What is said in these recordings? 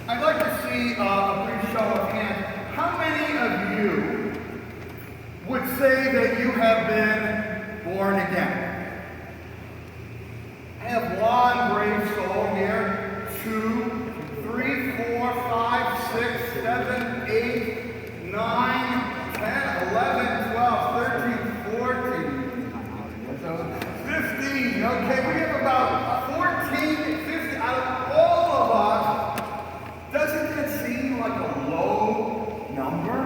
I'd like to see a brief show of hands. How many of you would say that you have been born again? I have one brave soul here. 2, 3, 4, 5, 6, 7, 8, 9, 10, 11, 12, 13, 14, 15. Okay, we have about 14, 15 out of all of us. Doesn't that seem like a low number?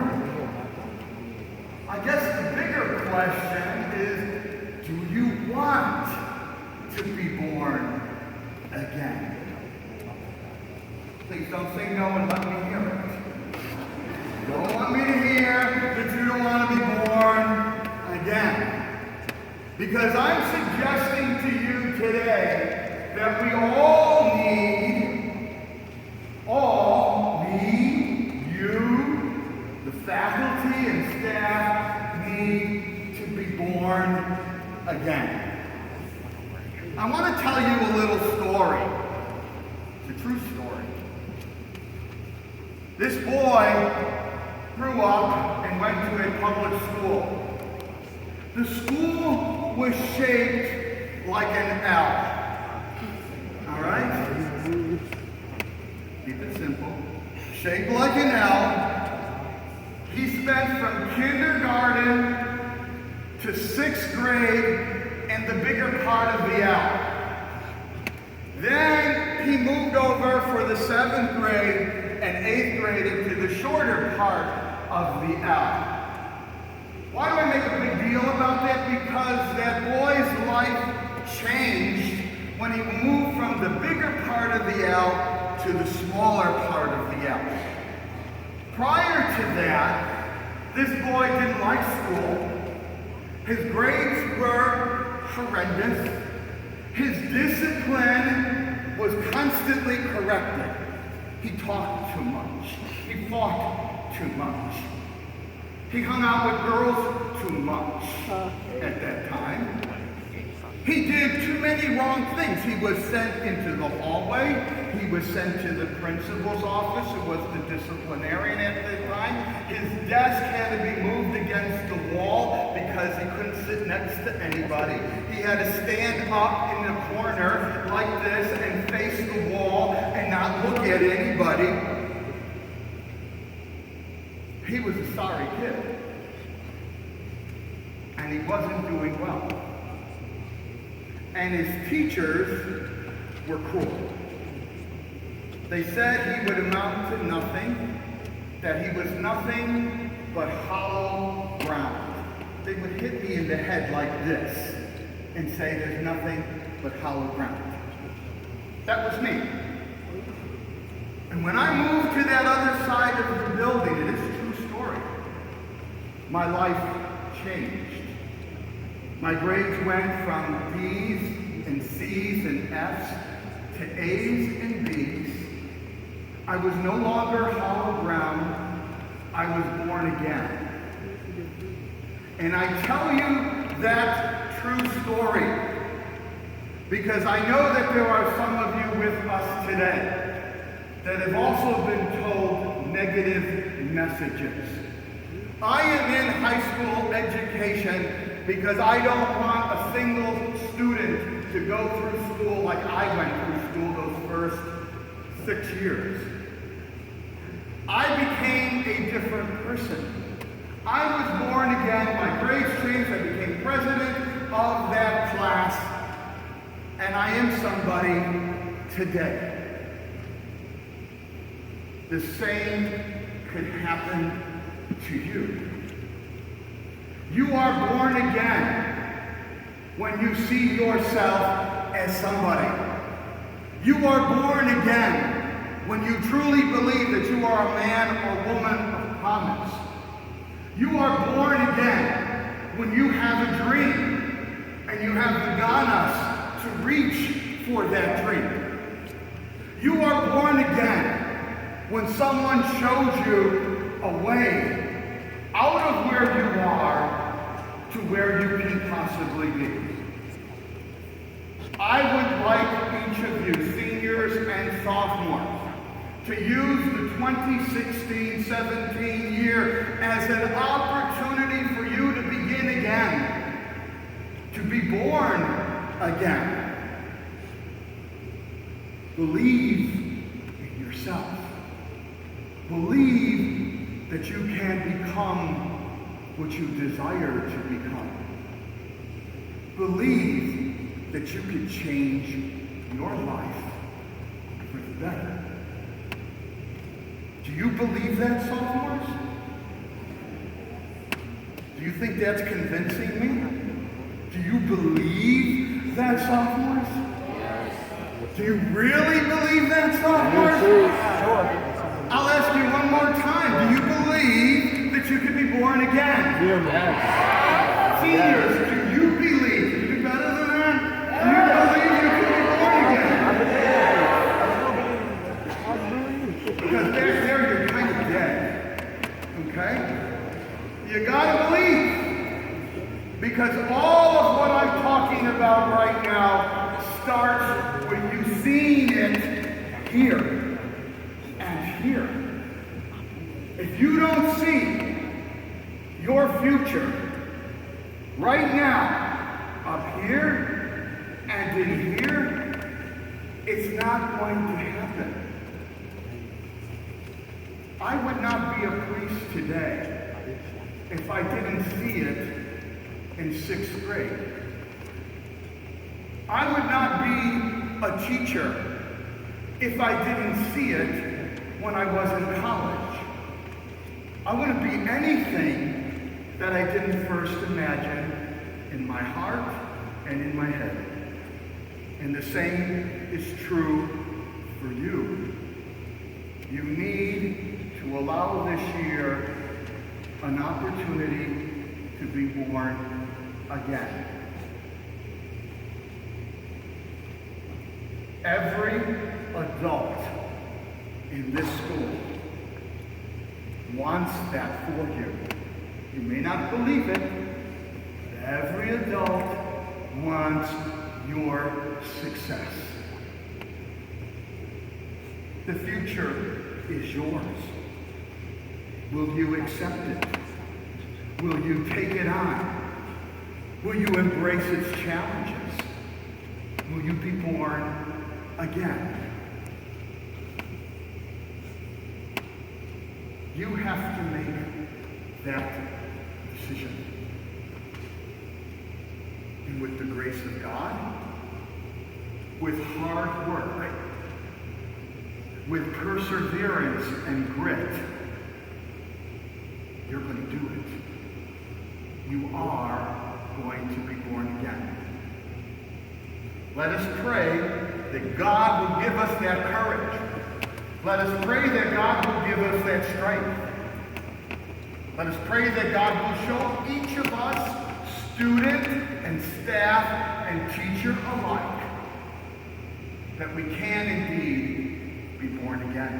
I guess the bigger question is, do you want to be born again? Please don't say no and let me hear it. You don't want me to hear that you don't want to be born again. Because I'm suggesting to you today that we all need, you, the faculty and staff need to be born again. I want to tell you a little story. It's a true story. This boy grew up and went to a public school. The school was shaped like an L. All right? Keep it simple. Shaped like an L. He spent from kindergarten to 6th grade in the bigger part of the L. Then he moved over for the 7th grade and 8th grade into the shorter part of the L. Why do I make a big deal about that? Because that boy's life changed when he moved from the bigger part of the L to the smaller part of the L. Prior to that, this boy didn't like school. His grades were horrendous. His discipline was constantly corrected. He talked too much. He fought too much. He hung out with girls too much at that time. He did too many wrong things. He was sent into the hallway. He was sent to the principal's office, who was the disciplinarian at the time. His desk had to be moved against the wall because he couldn't sit next to anybody. He had to stand up in the corner like this and face the wall and not look at anybody. He was a sorry kid. And he wasn't doing well. And his teachers were cruel. They said he would amount to nothing, that he was nothing but hollow ground. They would hit me in the head like this and say there's nothing but hollow ground. That was me. And when I moved to that other side of the building, it is a true story, my life changed. My grades went from B's and C's and F's to A's and B's. I was no longer hollow ground. I was born again. And I tell you that true story because I know that there are some of you with us today that have also been told negative messages. I am in high school education because I don't want a single student to go through school like I went through school those first 6 years. I became a different person. I was born again, my grades changed, I became president of that class, and I am somebody today. The same could happen to you. You are born again when you see yourself as somebody. You are born again when you truly believe that you are a man or woman of promise. You are born again when you have a dream and you have the ganas to reach for that dream. You are born again when someone shows you a way out of where you are to where you can possibly be. I would like each of you, seniors and sophomores, to use the 2016-17 year as an opportunity for you to begin again, to be born again. Believe in yourself. Believe that you can become what you desire to become. Believe that you can change your life for the better. Do you believe that, sophomores? Do you think that's convincing me? Do you believe that, sophomores? Yes. Do you really believe that, sophomores? Sure. I'll ask you one more time. Do you believe that you can be born again? Yes. Seniors, do you believe? You do better than that? Do you believe you can be born again? Because there you're kind of dead. Okay? You gotta believe. Because all of what I'm talking about right now starts with you seeing it here and here. If you don't see your future right now, up here and in here, it's not going to happen. I would not be a priest today if I didn't see it in 6th grade. I would not be a teacher if I didn't see it when I was in college. I wouldn't be anything that I didn't first imagine in my heart and in my head. And the same is true for you. You need to allow this year an opportunity to be born again. Every adult in this school wants that for you. You may not believe it, but every adult wants your success. The future is yours. Will you accept it? Will you take it on? Will you embrace its challenges? Will you be born again? You have to make that decision. And with the grace of God, with hard work, with perseverance and grit, you're going to do it. You are going to be born again. Let us pray that God will give us that courage. Let us pray that God will give us that strength. Let us pray that God will show each of us, student and staff and teacher alike, that we can indeed be born again.